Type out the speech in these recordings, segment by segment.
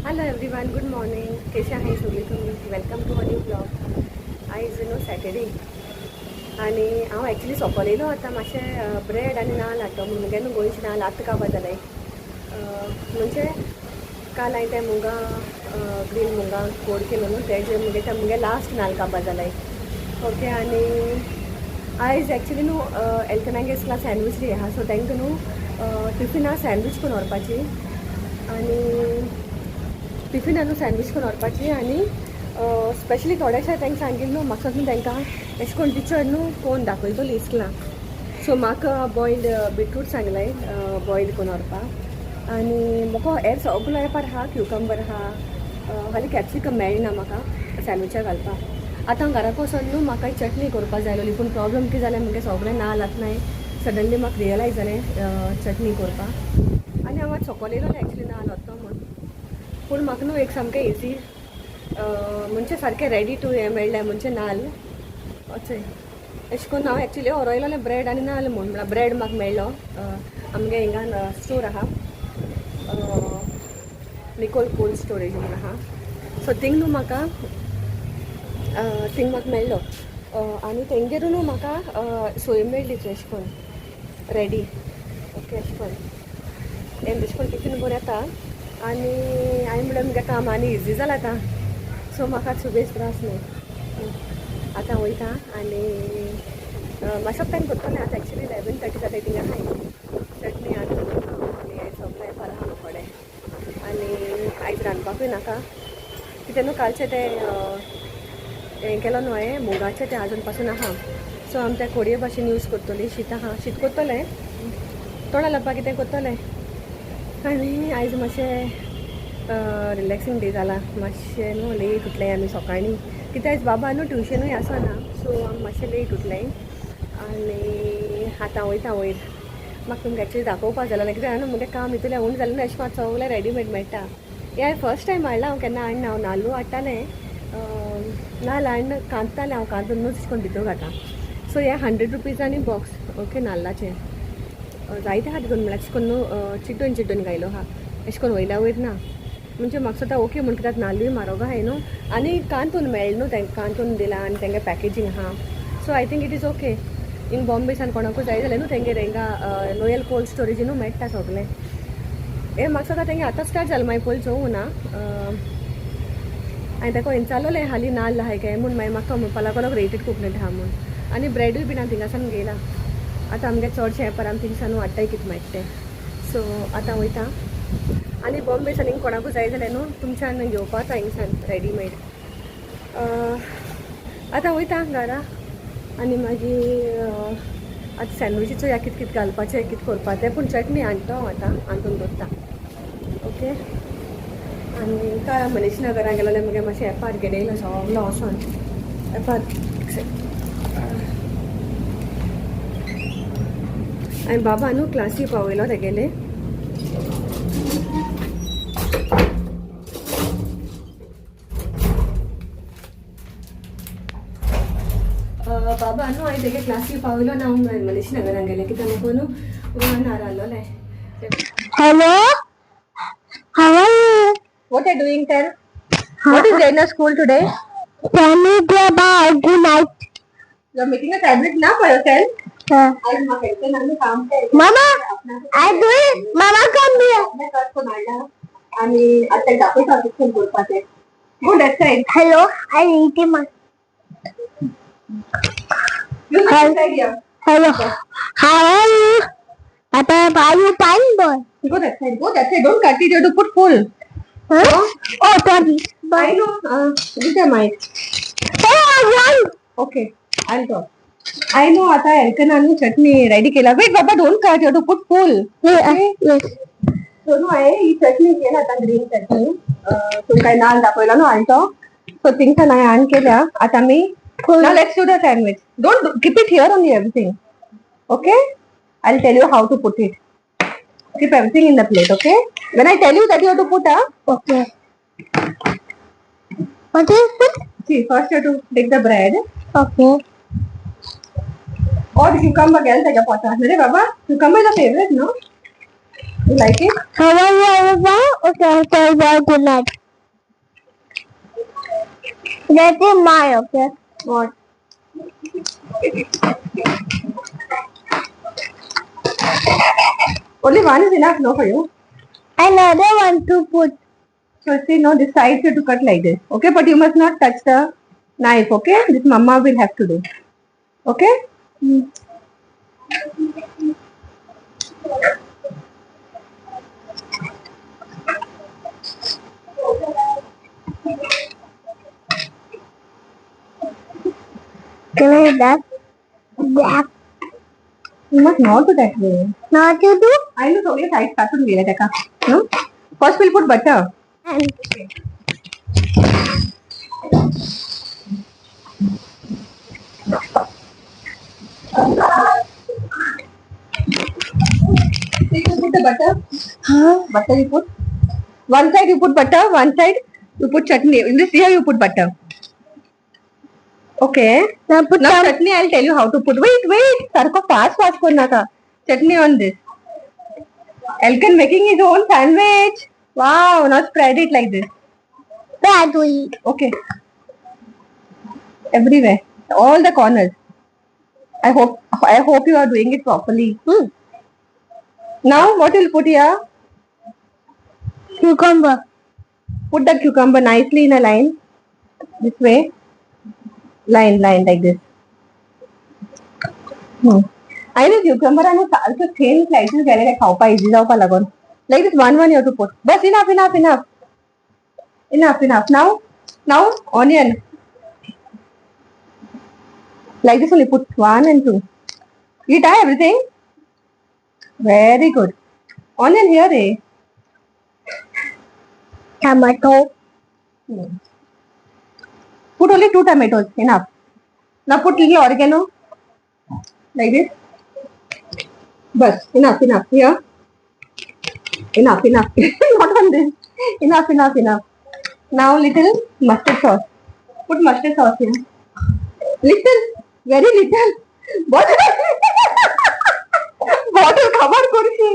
Hello everyone, good morning. कसे आहे सगळी तुम्ही? Welcome to a new blog. आयज सॅटर्डे आणि हांव एक्चुली सोंपलेलो आतां मातशें ब्रेड आनी नाल्ल हाडटा म्हणून मुगे न्हू गोंयचें नाल्ल आतां खावपा जालें. म्हणजे काल हांवें तें मुगा ग्रीन मुगां फोड केलो न्हू तेजे मुगे लास्ट नाल्ल खावपा जालें. ओके. आनी आयज एक्चुली न्हू एलकनागे इसला सँडवीच डी आहा, सो तांकां न्हू टिफिना सँडवीच करून व्हरपाची आनी टिफिना न्हू सँडवीच करून व्हरपाची आनी स्पेशली थोडेशे तांकां सांगिल्लें न्हू म्हाका न्हू तांकां अशें करून टिचर न्हू कोण दाखयतली इस्कुलां. सो म्हाका बॉयल्ड बिटरूट सांगलें बॉयल करून व्हरपाक. आनी म्हाका हेर सगलो एपार आहा, क्युकंबर आहा, खाली कॅप्सिकम मेळना म्हाका सँडविचार घालपाक. आतां घराक वचोन न्हू म्हाका चटणी करपा जाय आसली, पूण प्रॉब्लम कितें जालें मुगे सगळें नाल्ल आसनाय. सडनली म्हाका रियलायज जालें चटणी करपाक आनी हांव आतां सोकोलेलो एक्चुली नाल्ल व्हरतो म्हूण. पूण म्हाका न्हू एक सामकें इजी म्हणजे सारकें रेडी टू हें मेळ्ळें म्हणजे नाल्ल अशें अशें करून हांव एक्चुली व्हरोयलोलें ब्रेड आनी नाल्ल म्हूण. म्हळ्यार ब्रेड म्हाका मेळ्ळो आमगे हिंगान स्टोर आहा, निकोल कोल्ड स्टोरेज म्हूण आहा. सो थिंग न्हू म्हाका मेळ्ळो आनी तेंगेरू न्हू म्हाका सोय मेळ्ळी अशें करून रेडी. ओके. अशें करून हें तशें करून टिफीन भरून येता आनी हांवें म्हणलें मुगे काम आनी इजी जालां आतां, सो म्हाका सुबेज त्रास न्हू. आतां वयता आनी मातसो टायम करतलें. आतां एक्चुली 11:30 जाता थिंगा आहाय चटणी आनी हें सगळें एपार आहा थोडें. आनी आयज रांदपाकूय नाका कितें न्हू कालचें तें हें केलो न्हू हांवें मुगाचें तें आजून पासून आहा. सो आमी तें कोडये भाशेन यूज करतलीं. शीत आहा, शीत करतलें, तोंडां लावपाक कितें करतलें. आनी आयज मातशें रिलॅक्सींग डे जाला. मातशें न्हू लेट उठलें आमी सकाळीं, कित्याक आयज बाबा न्हू ट्युशनूय आसना, सो आमी मातशें लेट उठलें. आनी आतां वयता वयर. म्हाका तुमकां एक्चुली दाखोवपा जाय आसलें कित्याक न्हू मुगे काम हितूलें उण जालें न्हू अशें मात सगळें रेडीमेड मेळटा. हें फर्स्ट टायम हाडलां हांव, केन्ना हाडना. हांव नाल्लू हाडटालें, नाल्ल हाडून कांततालें हांव, कांतून न्हू तशें करून भितर घालता. सो हें 100 रुपीजांनी बॉक्स. ओके. नाल्लाचें जायते आहा तितून म्हळ्यार अशें करून न्हू चिड्डून चिड्डून घायलो आहा, अशें करून वयल्या वयर ना. म्हणजे म्हाका सुद्दां ओके म्हण कित्याक नाल्लूय म्हारग आहाय न्हू आनी कांतून मेळ्ळें न्हू तेंकां, कांतून दिलां आनी तेंगे पॅकेजींग आहा. So I think it is okay. In Bombay सान कोणाकूय जाय जाल्यार न्हू तेंगेर हिंगा लोयल कोल्ड स्टोरेजीन न्हू मेळटा सगलें. हें म्हाका सुद्दां तेंगे आतां स्टार्ट जालें, मागीर पयलीं चोवूं ना. हांवें तेका विचारलोलें हालीं नाल्ल आहाय काय म्हूण, मागीर म्हाका म्हणपा लागलो रेटेड कोकोनट आहा म्हूण. आनी ब्रेडूय बीन हांव थिंगासान घेयला. आतां आमगे चडशें एपार आमी थिंगसान हाडटाय कितें मेळटा तें. सो आतां वयता आनी बॉम्बे सान हिंग कोणाकूय जाय जाल्यार न्हू तुमच्यान घेवपा जाता हिंगसान रेडीमेड. आतां वयता घरा आनी मागीर आतां सँडविचीचो या कितें कितें घालपाचें कितें करपा तें, पूण चटणी हाडटा हांव आतां हांतून दवरता. ओके. आनी काल मनीश नगरान गेलोलें मुगे मातशें एपार घेवन येयलो सगलो वोसोन एपार. हांवें बाबा न्हू क्लासी पावयलो तेगेले. बाबा न्हू हांवें तेगे क्लासी पावयलो आनी हांव मनीश नगरान गेलें कित्याक म्हाका न्हू वन आर आहलोलें. Hello, how are you? What are you doing, tell? What is there in the school today? Tell me about good night. You're making a tablet now for yourself? आज मां कहते नन्नू काम पे Mama, I do it. Mama, come here. अपने कर को नाडा आणि आता दाखवता किती बोलपाचे. Go that side. Hello, I eat my. You go that side here. Hello, how are you? Papa, are you fine, boy? Go that side. Go that side. Don't cut it. You have to put full. Huh? Oh, sorry. I know. This is mine. Oh, one. Okay. I'll talk. I know आता एलकनानू चटणी ready केला. Wait बाबा don't cut, you have to put full. Yes. So न्हू हांवें ही चटणी केला आतां green चटणी. तुमकां नाल्ल दाखयलो न्हू हाडटो, सो थिंगसान हांवें हाडून केल्या. आतां आमी now let's do the sandwich. Don't keep it here only everything. Okay? I'll tell you how to put it. Keep everything in the plate, okay? When I tell you that you have to put Okay. What is it? see first you have to take the bread Okay. or cucumber घ्यायला त्याच्या पोटात. अरे बाबा cucumber is a favorite, no? You like it? How are you? Okay, good night. That is mine, okay? What? Only one is enough, no, for you. Another one to put. So see, no, this side you have to cut like this. Okay, but you must not touch the knife. Okay, this mama will have to do. Okay. Can I have that? That. You must not do that way. Not to do? I know थोड़ी side काटून गेले त्याका. No? First we'll put butter. And See, you put the butter. huh? Butter you put. One side you put butter, one side you put chutney. In this here you put butter. Okay. Now put Now some. chutney I'll tell you how to put. Wait. सारखं fast करना था. Chutney on this. Elkan making his own sandwich. Wow. Now spread it like this. That we. Okay. Everywhere. All the corners. I hope you are doing it properly. Now what you'll put here? Cucumber. Put the cucumber nicely in a line. This way. Line like this. I know cucumber and also thin slices get खावपा easy जावपा लागून. Like this one you have to put. Bas enough. Now onion. Like this only put 1 and 2. You tie everything. Very good. Onion here, eh? Tomato. Put only 2 tomatoes. Enough. Now put little oregano. Like this. Bas. Enough. Here. Enough. Not on this. Enough. Now little mustard sauce. Put mustard sauce here. Little. Very little. Bottle cover করছি.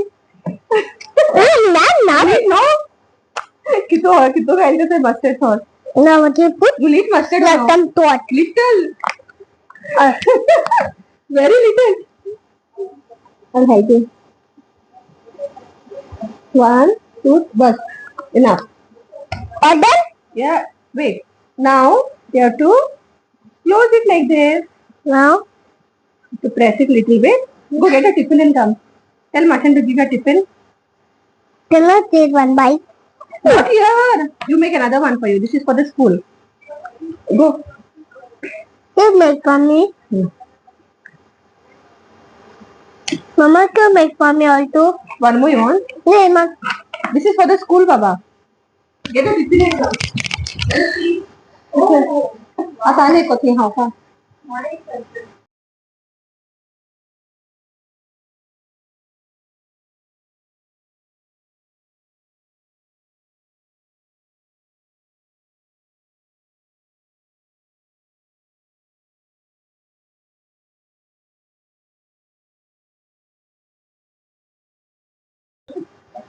No. कितो खायचं ते mustard sauce. Now what you put? You need mustard Like sauce. some tot. Little. Very little. I'll help you. 1, 2, bus. Enough. All done? Yeah. Wait. Now you have to close it like this. Now. To press it little bit. Go get a tiffin and come. Tell Matan to give you a tiffin. Can I take one bite? Not here. You make another one for you. This is for the school. Go. You make for me. Mama can make for me also. One more you want? Yeah, Mama. This is for the school, Baba. Get a tiffin and come. Okay. आसाने को थी हाँ का.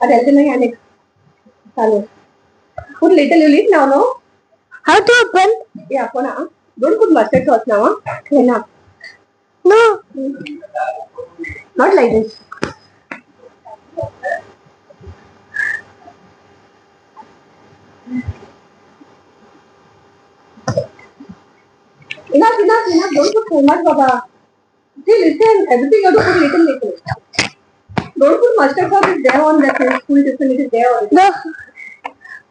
अरे ऐसे नहीं आने. चलो. Put little you leave now, no? How to open? Yeah, for now. Don't put mustard sauce now, huh? Enough. No. Not like this. Enough. Don't put so much, Baba. See, listen. Everything you have to put little. Don't put mustard sauce. It's there on that school tiffin. It is there already. No.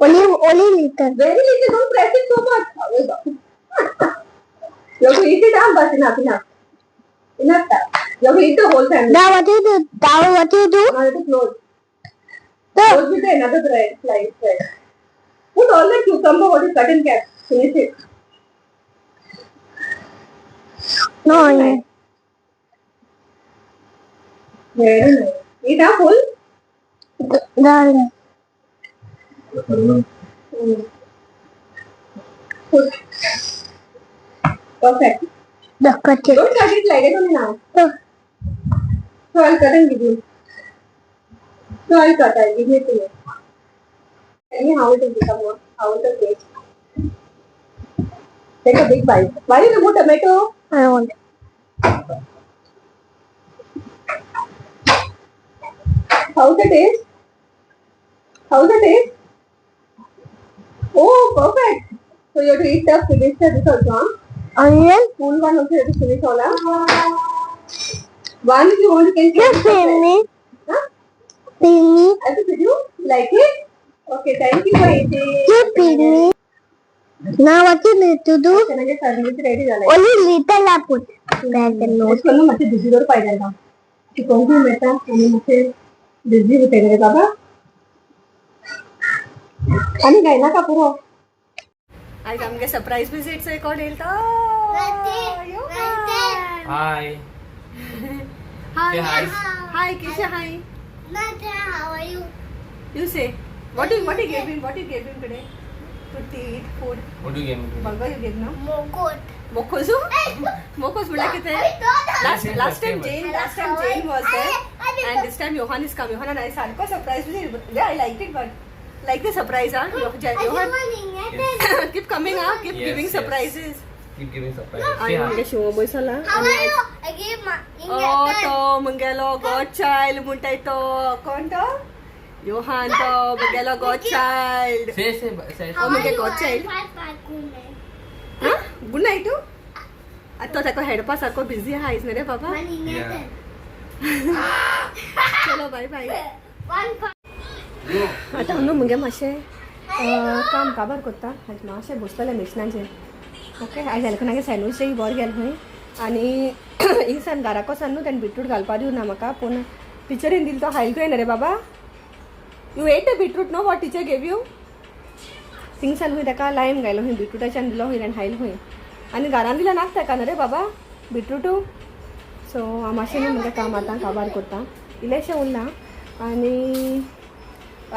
Only little. Very little. Don't press it so much. You have to eat it up, but enough. Enough time. You have to eat the whole sandwich. Now what do you do? Now what do you do? Now you have to close. No. Close with another bread, slice bread. Put all the cucumber, what is cut and cap. Finish it. No. Nice. Very nice. Eat up full. Darling. Full. Perfect. The cut it. Don't cut it like it only now. No. So I'll cut and give you. So I cut. I give it to you. Tell me how it will become. How it will taste. Take a big bite. Why you remove tomato? I want. How's the taste? How's the taste? Oh, perfect. So you have to eat the finish this also. Huh? Onion. Full one also you have to finish all. Huh? One if you want you can Just finish. feed me. Huh? Feed me. I have to feed you? Like it? Okay, thank you for eating. Just feed me. Now what you need to do? Can I get service ready झालाय. Only little I put. Back and note. करून मग बिझीवर पाहिजे का chicken घेऊन येता आणि मग ते busy होते रे बाबा आणि काय ना का पुरो आज आमगे सरप्राईज विजिट से कोण येईल Hi. हाय Say hi. हाय किसे हाय How are you? you say what you gave him today to eat food What do you give me? burger you gave no Mogot. मोकोजू मोकोज बोला किती last time Jane was there and this time Johan is coming. Johan and I सारखं surprise visit. I liked it but like the surprise huh Johan keep coming huh keep Yes, giving yes. surprises. Keep giving surprise. आणि Say मगे hi. Shiv बसला How are you? I gave my ओ तो मंगेलो god child म्हणताय तो कोण तो योहान तो मंगेलो god child Say. Oh my God, child. हा गुड नाईट तू आता ताका हेडपा सारको बिझी आहायस न्ही रे बाबा Yeah. चलो बाय बाय आता हांव मुगे मातशें काम काबार कोत्ता आयज मातशें बसतलें मिशनाचेर ओके आयज हेल्कनागे सँडवीच डे बरो गेल खंय आनी हिंगसान घराको सान न्हू तेणें बिटरूट घालपा दिवना म्हाका पूण टिचरीन दिल तो हायल तुवें रे बाबा you ate the beetroot no what teacher gave you थिंगसान खंय ताका लायम घायलो खंय बिटरूटाच्यान दिलो खंय आनी हायल खंय आनी घरान दिला नाक ताका न्ही रे बाबा बिटरूटू सो हांव मातशें न्हू मुगे काम आतां काबार कोत्ता इल्लेशें उरलां आनी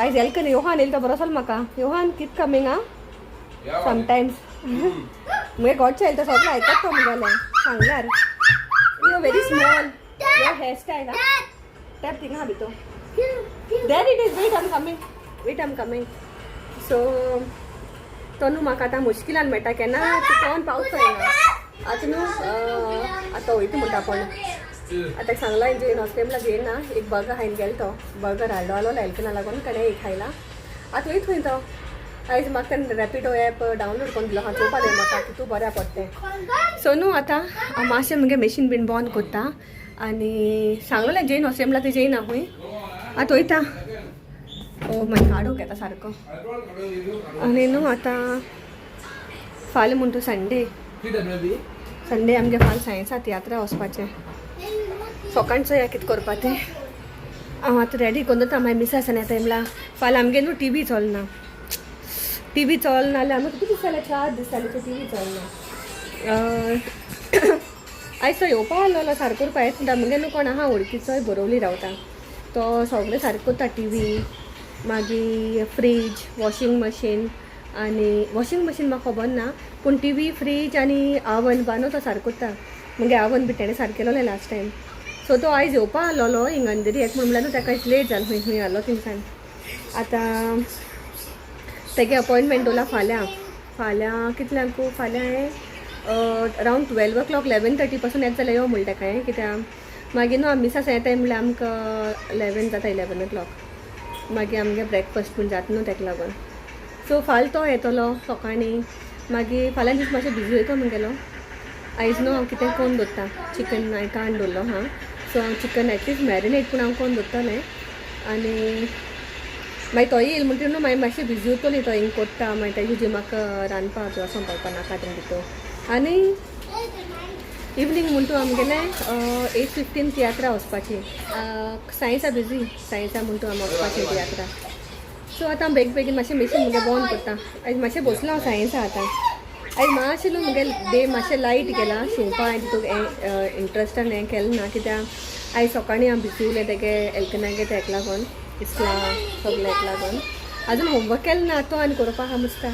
आयज हेल्कन योहान येयलो तो बरो चल म्हाका योहान कित कमींग आं समटायम्स मुगे घोडचें येयलो तो सगळें आयकता तो मुगेलें सांगल्यार you very small your hairstyle आं टॅप थिंगा हा भितो देर इट इज वेट आम कमींग सो तो न्हू म्हाका आतां मुश्किलान मेळटा केन्ना चिकोन पावस येना आतां न्हू आतां वयता म्हणटा पण आतां सांगला जेन हॉस्पिटला घेयना एक बर्गर खायन गेलो तो बर्गर हाडलो आलो हेल्थना लागून ताणें एक खायला आतां वयता खंय तो आयज म्हाका तेणें रॅपिडो एप डावनलोड करून दिलो हांव चोवपा जाय म्हाका तितू बऱ्या पडटा सो न्हू आतां हांव मातशें मुगे मॅशीन बीन बंद कोत्ता आनी सांगलें जेन हॉस्पिटला ते जेयना खंय आतां वयता ओ मागीर काडूंक येता सारको आनी न्हू आतां फाल्यां म्हणटा संडे आमगे फाल्यां सायन्सा तियात्रा वचपाचें सकाळचो या कितें करपा तें हांव आतां रेडी करून दवरता मागीर मिसेस येता टायमला फाल्यां आमगे न्हू टी चलना जाल्यार आमी कितें दीस जाले 4 दीस जाले टी व्ही चलना आयज तो येवपा आसलो सारको करपा येता म्हणटा मुगे न्हू कोण आहा वळखीचोय बरोवली रावता तो सगळें सारको करता टी व्ही मागीर फ्रीज वॉशिंग मशीन म्हाका खबर ना पूण टी व्ही फ्रीज आनी आवन बांदू तो सारको करता मुगे आवन बी तेणें सारकें केलोलें लास्ट टायम सो तो आयज येवपा आसलो हिंगांदरी एक म्हणल्यार न्हू ताका लेट जालो खंय आहलो थिंगसान आतां तेगे अपॉयंटमेंट दवरला फाल्यां कितल्यांक फाल्यां हें अरावंड 12 o'clock 11:30 पासून येत जाल्यार यो म्हणटा ताका हें कित्याक मागीर न्हू मिसास येताय म्हणल्यार आमकां 11 जाता 11 o'clock मागीर आमगे ब्रेकफास्ट पूण जाता न्हू ताका लागून सो फाल्यां तो येतलो सकाळीं मागीर फाल्यां दीस मातशें बिजी वयता म्हगेलो आयज न्हू हांव कितें करून दवरता चिकन हांवें काण दवरलो हां सो हांव चिकन एटलीस्ट मॅरिनेट पूण हांव करून दवरतलें आनी मागीर तो येयल म्हणटा न्हू मागीर मातशें बिजी उरतली तो हिंग कोत्ता मागीर तेजे जी म्हाका रांदपा किंवां संपावपा नाका तें भितर आनी इवनींग म्हणटा आमगेलें 8:15 तियात्रा वचपाची सायन्सा बिजी सायन्सा म्हणटा आमी वचपाचें तियात्रा सो आतां बेगीन मातशें मॅशीन मुगे बंद करता आयज मातशें बसलो हांव सायन्सा आतां आयज मातशें न्हू मुगे डे मातशें लायट गेला शिवपा हांवें तितूंक हें इंट्रस्टान हें केलें ना कित्याक आयज सकाळीं हांव बिजी उरलें तेगे एल्कनागे तेका लागून इस्ला सगळें हेका लागून आजून होमवर्क केलें ना तो आनी करपा आहा मुस्ता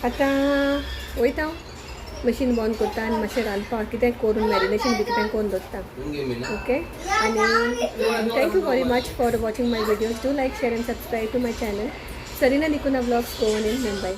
आतां वयता मशीन बंद करता आनी मातशें रांदपाक कितें करून मॅरिनेशन बी कितें करून दवरता ओके आनी thank you very much for watching my videos do like share and subscribe to my channel Sarina Nikuna vlogs Goan in Mumbai